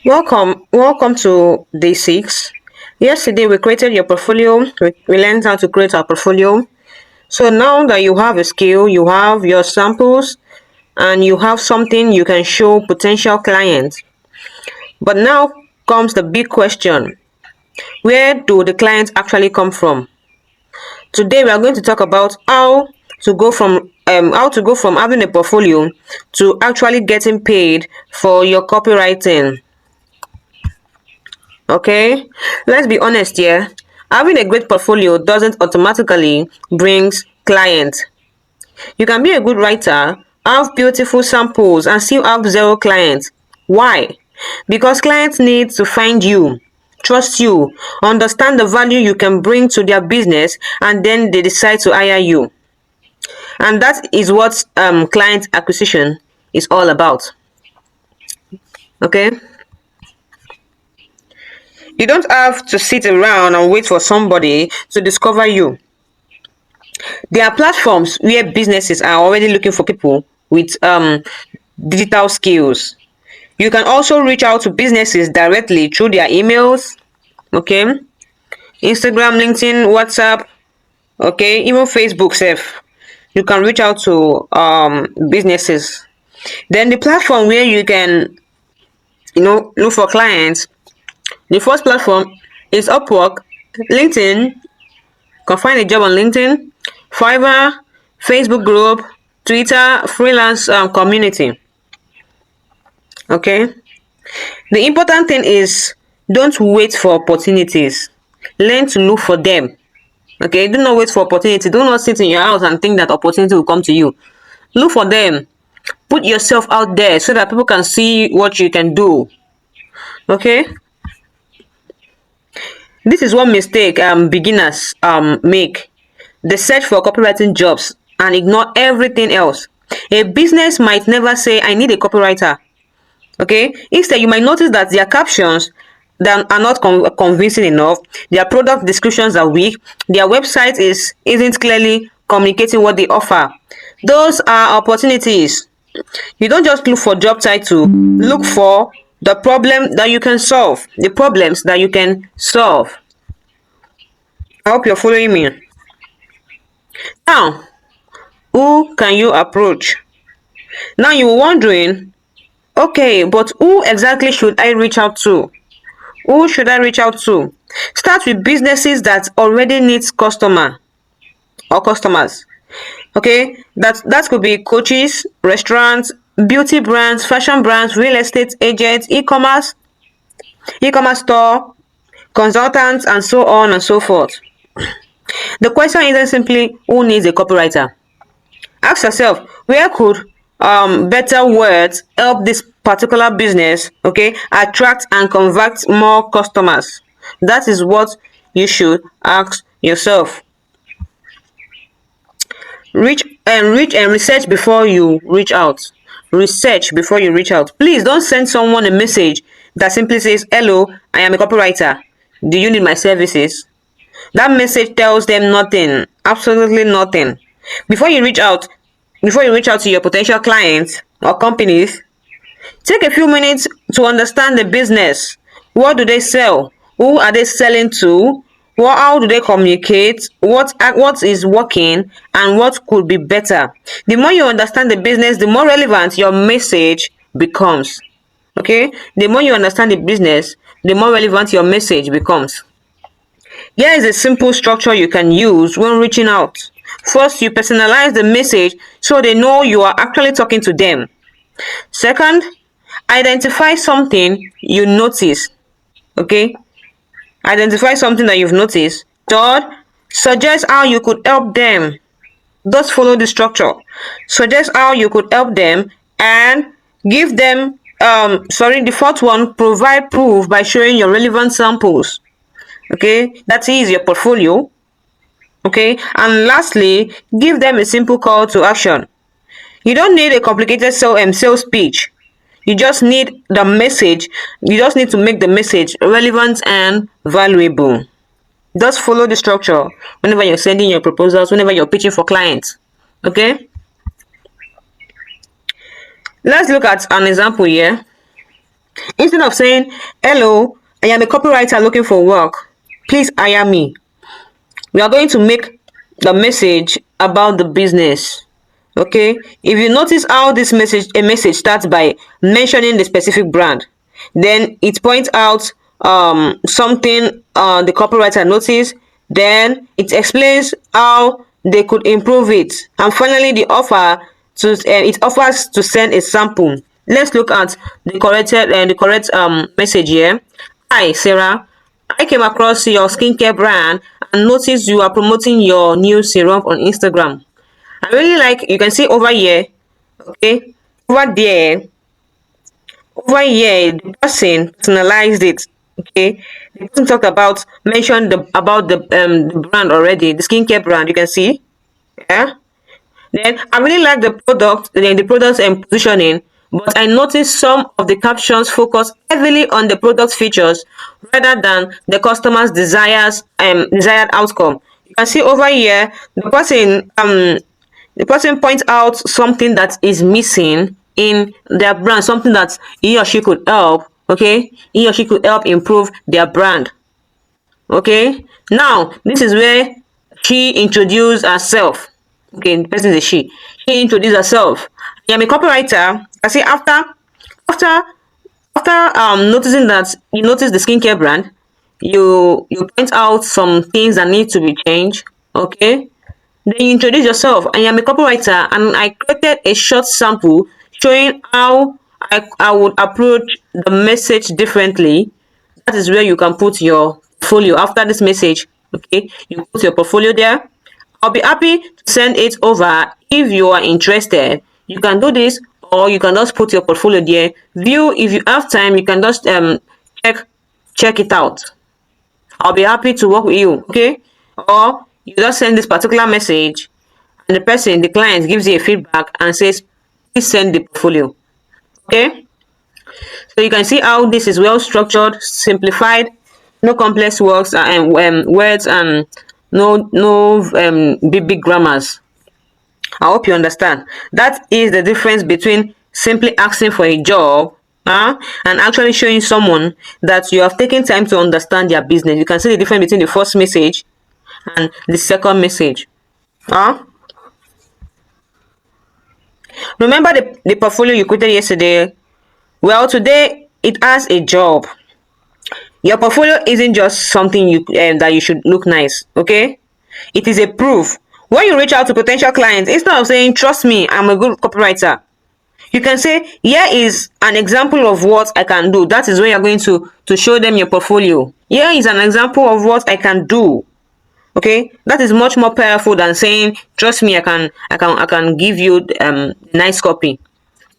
Welcome to day 6. Yesterday we created your portfolio. We learned how to create our portfolio. So now that you have a skill, you have your samples, and you have something you can show potential clients. But now comes the big question: where do the clients actually come from? Today we are going to talk about how to go from having a portfolio to actually getting paid for your copywriting. Okay, let's be honest here. Having a great portfolio doesn't automatically brings clients. You can be a good writer, have beautiful samples, and still have zero clients. Why? Because clients need to find you, trust you, understand the value you can bring to their business, and then they decide to hire you. And that is what client acquisition is all about. Okay? You don't have to sit around and wait for somebody to discover you. There are platforms where businesses are already looking for people with digital skills. You can also reach out to businesses directly through their emails, okay? Instagram, LinkedIn, WhatsApp, okay? Even Facebook self. You can reach out to businesses. Then the platform where you can, look for clients. The first platform is Upwork, LinkedIn. Can find a job on LinkedIn, Fiverr, Facebook group, Twitter, freelance community. Okay. The important thing is don't wait for opportunities. Learn to look for them. Okay. Do not wait for opportunity. Do not sit in your house and think that opportunity will come to you. Look for them. Put yourself out there so that people can see what you can do. Okay. This is one mistake beginners make. They search for copywriting jobs and ignore everything else. A business might never say, I need a copywriter. Okay. Instead, you might notice that their captions that are not convincing enough. Their product descriptions are weak. Their website isn't clearly communicating what they offer. Those are opportunities. You don't just look for job title. Look for the problem that you can solve. The problems that you can solve. I hope you're following me. Now, who can you approach? Now you're wondering, okay, but who exactly should I reach out to? Who should I reach out to? Start with businesses that already needs customer or customers. Okay, that could be coaches, restaurants, beauty brands, fashion brands, real estate agents, e-commerce store, consultants, and so on and so forth. The question isn't simply who needs a copywriter. Ask yourself, where could better words help this particular business, okay, attract and convert more customers? That is what you should ask yourself. Reach and research before you reach out. Research before you reach out. Please don't send someone a message that simply says, hello, I am a copywriter, do you need my services? That message tells them nothing, absolutely nothing. Before you reach out to your potential clients or companies, take a few minutes to understand the business. What do they sell? Who are they selling to? How do they communicate? What is working and what could be better? The more you understand the business, the more relevant your message becomes. Okay? The more you understand the business, the more relevant your message becomes. Here is a simple structure you can use when reaching out. First, you personalize the message so they know you are actually talking to them. Second, identify something you notice. Okay? Identify something that you've noticed. Third, suggest how you could help them. Just follow the structure. Suggest how you could help them and give them the fourth one, provide proof by showing your relevant samples. Okay, that is your portfolio. Okay, and lastly, give them a simple call to action. You don't need a complicated sales pitch. You just need the message. You just need to make the message relevant and valuable. Just follow the structure whenever you're sending your proposals, whenever you're pitching for clients. Okay, let's look at an example here. Instead of saying, hello, I am a copywriter looking for work, please hire me, we are going to make the message about the business. Okay, if you notice how this message starts by mentioning the specific brand, then it points out something the copywriter noticed, then it explains how they could improve it, and finally it offers to send a sample. Let's look at the correct message here. Hi Sarah, I came across your skincare brand and noticed you are promoting your new serum on Instagram. I really like, you can see over here, okay, over there, over here, the person personalized it, okay. The person talked about, mentioned the brand already, the skincare brand, you can see, yeah. Then I really like the product, the product's positioning, but I noticed some of the captions focus heavily on the product features rather than the customer's desired outcome. You can see over here the person points out something that is missing in their brand, something that he or she could help. Okay, he or she could help improve their brand. Okay, now this is where she introduced herself. Okay, the person is a she introduced herself. I am a copywriter. I say after noticing that you notice the skincare brand, you point out some things that need to be changed. Okay, then you introduce yourself. I am a copywriter and I created a short sample showing how I would approach the message differently. That is where you can put your portfolio after this message. Okay, you put your portfolio there. I'll be happy to send it over if you are interested. You can do this, or you can just put your portfolio there. View, if you have time, you can just check check it out. I'll be happy to work with you. Okay, or you just send this particular message, and the client gives you a feedback and says, please send the portfolio. Okay, so you can see how this is well structured, simplified, no complex words, and no big grammars. I hope you understand. That is the difference between simply asking for a job, and actually showing someone that you have taken time to understand their business. You can see the difference between the first message and the second message. Huh? Remember the portfolio you created yesterday? Well, today it has a job. Your portfolio isn't just something that you should look nice, okay? It is a proof. When you reach out to potential clients, instead of saying, trust me, I'm a good copywriter, you can say, here is an example of what I can do. That is where you're going to show them your portfolio. Here is an example of what I can do. Okay, that is much more powerful than saying, trust me, I can give you nice copy.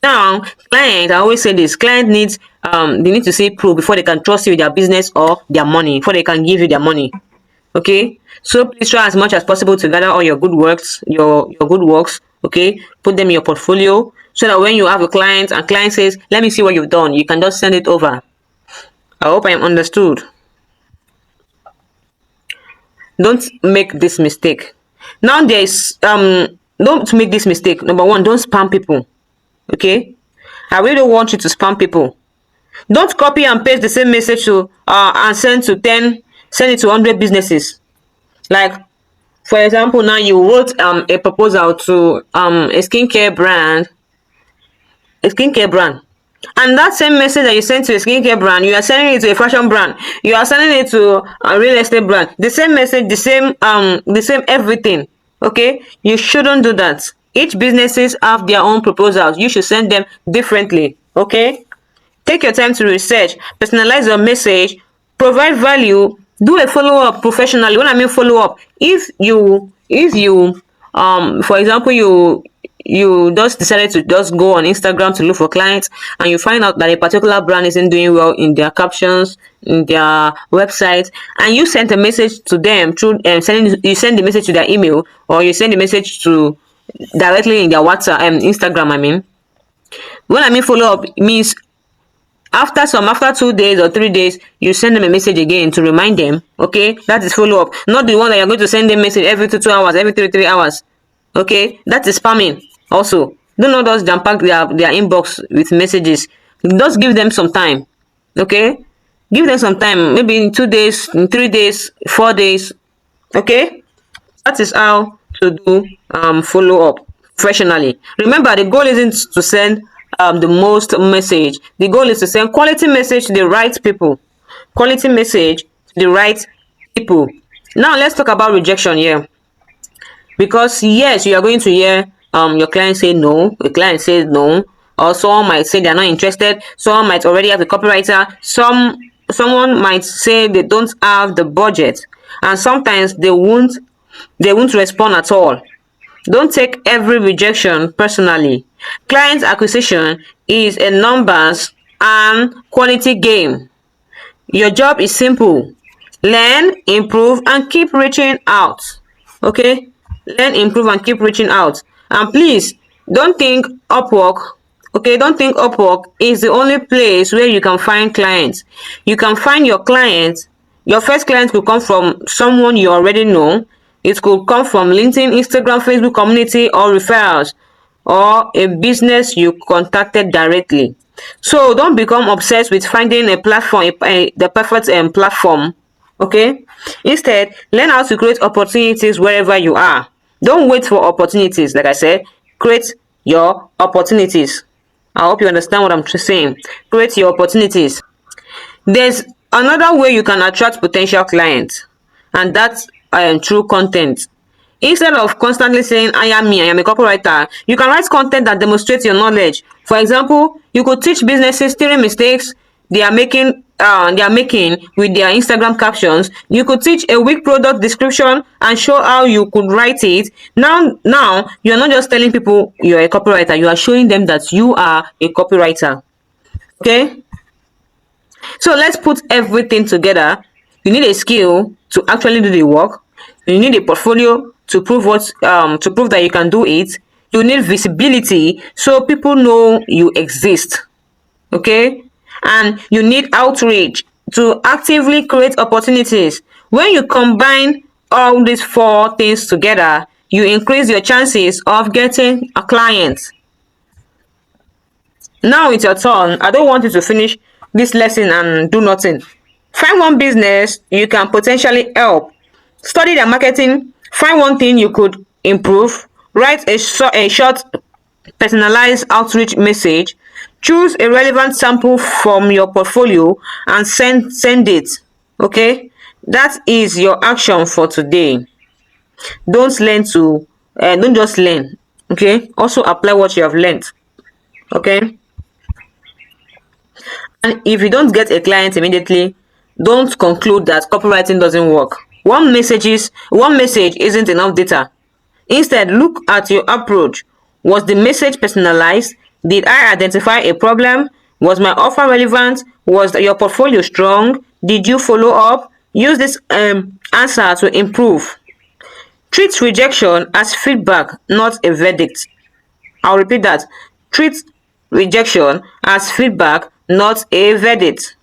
Now, client, I always say this, client needs they need to see proof before they can trust you with their business or their money, before they can give you their money. Okay, so please try as much as possible to gather all your good works, your good works. Okay, put them in your portfolio so that when you have a client and client says, let me see what you've done, you can just send it over. I hope I am understood. Don't make this mistake. Now there's don't make this mistake. Number one, don't spam people. Okay, I really don't want you to spam people. Don't copy and paste the same message to and send it to 100 businesses. Like, for example, now you wrote a proposal to a skincare brand, and that same message that you sent to a skincare brand, you are sending it to a fashion brand, you are sending it to a real estate brand. The same message, the same everything. Okay, you shouldn't do that. Each businesses have their own proposals. You should send them differently. Okay, take your time to research, personalize your message, provide value, do a follow-up professionally. When I mean follow-up, if you for example, you just decided to just go on Instagram to look for clients, and you find out that a particular brand isn't doing well in their captions, in their website, and you sent a message to them through you send the message to their email, or you send the message to directly in their WhatsApp and Instagram. I mean, when I mean follow up, it means after 2 days or 3 days, you send them a message again to remind them. Okay, that is follow up, not the one that you're going to send them message every 2 hours, every 3 hours. Okay, that is spamming. Also, do not just jump pack their inbox with messages. Just give them some time. Okay, give them some time, maybe in 2 days, in 3 days, 4 days. Okay, that is how to do follow up professionally. Remember, the goal isn't to send the most message. The goal is to send quality message to the right people. Quality message to the right people. Now let's talk about rejection here. Because yes, you are going to hear your client say no, the client says no, or someone might say they're not interested, someone might already have a copywriter, someone might say they don't have the budget, and sometimes they won't respond at all. Don't take every rejection personally. Client acquisition is a numbers and quality game. Your job is simple: learn, improve, and keep reaching out. Okay? Learn, improve, and keep reaching out. And please, don't think Upwork, okay, don't think Upwork is the only place where you can find clients. You can find your clients. Your first client could come from someone you already know. It could come from LinkedIn, Instagram, Facebook community, or referrals, or a business you contacted directly. So don't become obsessed with finding a platform, the perfect platform. Okay, instead learn how to create opportunities wherever you are. Don't wait for opportunities. Like I said, create your opportunities. I hope you understand what I'm saying. Create your opportunities. There's another way you can attract potential clients, and that's through content. Instead of constantly saying I am me, I am a copywriter, you can write content that demonstrates your knowledge. For example, you could teach businesses 3 mistakes they are making with their Instagram captions. You could teach a weak product description and show how you could write it. Now you're not just telling people you're a copywriter, you are showing them that you are a copywriter. Okay? So let's put everything together. You need a skill to actually do the work. You need a portfolio to prove that you can do it. You need visibility so people know you exist. Okay? And you need outreach to actively create opportunities. When you combine all these four things together, you increase your chances of getting a client. Now it's your turn. I don't want you to finish this lesson and do nothing. Find one business you can potentially help. Study their marketing. Find one thing you could improve. Write a short personalized outreach message. Choose a relevant sample from your portfolio and send it. Okay? That is your action for today. Don't just learn. Okay? Also apply what you have learned. Okay? And if you don't get a client immediately, don't conclude that copywriting doesn't work. One message isn't enough data. Instead, look at your approach. Was the message personalized? Did I identify a problem? Was my offer relevant? Was your portfolio strong? Did you follow up? Use this answer to improve. Treat rejection as feedback, not a verdict. I'll repeat that. Treat rejection as feedback, not a verdict.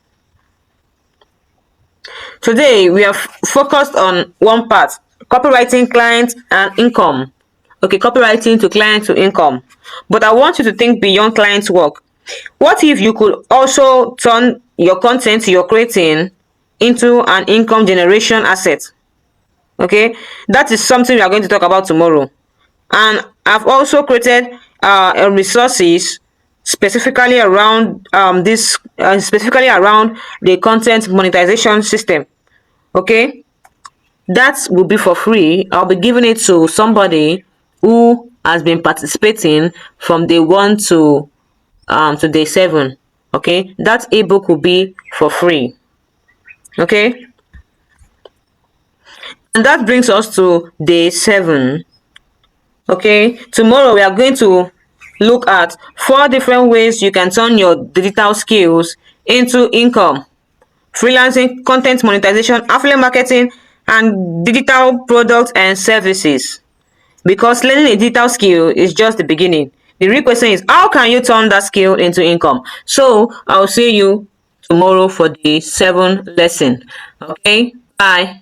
Today, we have focused on one part: copywriting, client, and income. Okay, copywriting to client to income. But I want you to think beyond client work. What if you could also turn your content you're creating into an income generation asset? Okay, that is something we are going to talk about tomorrow. And I've also created resources specifically around specifically around the content monetization system. Okay, that will be for free. I'll be giving it to somebody who has been participating from day 1 to day 7. Okay, that ebook will be for free. Okay, and that brings us to day 7. Okay, tomorrow we are going to look at 4 different ways you can turn your digital skills into income: freelancing, content monetization, affiliate marketing, and digital products and services. Because learning a digital skill is just the beginning. The real question is, how can you turn that skill into income? So I'll see you tomorrow for the 7th lesson. Okay, bye.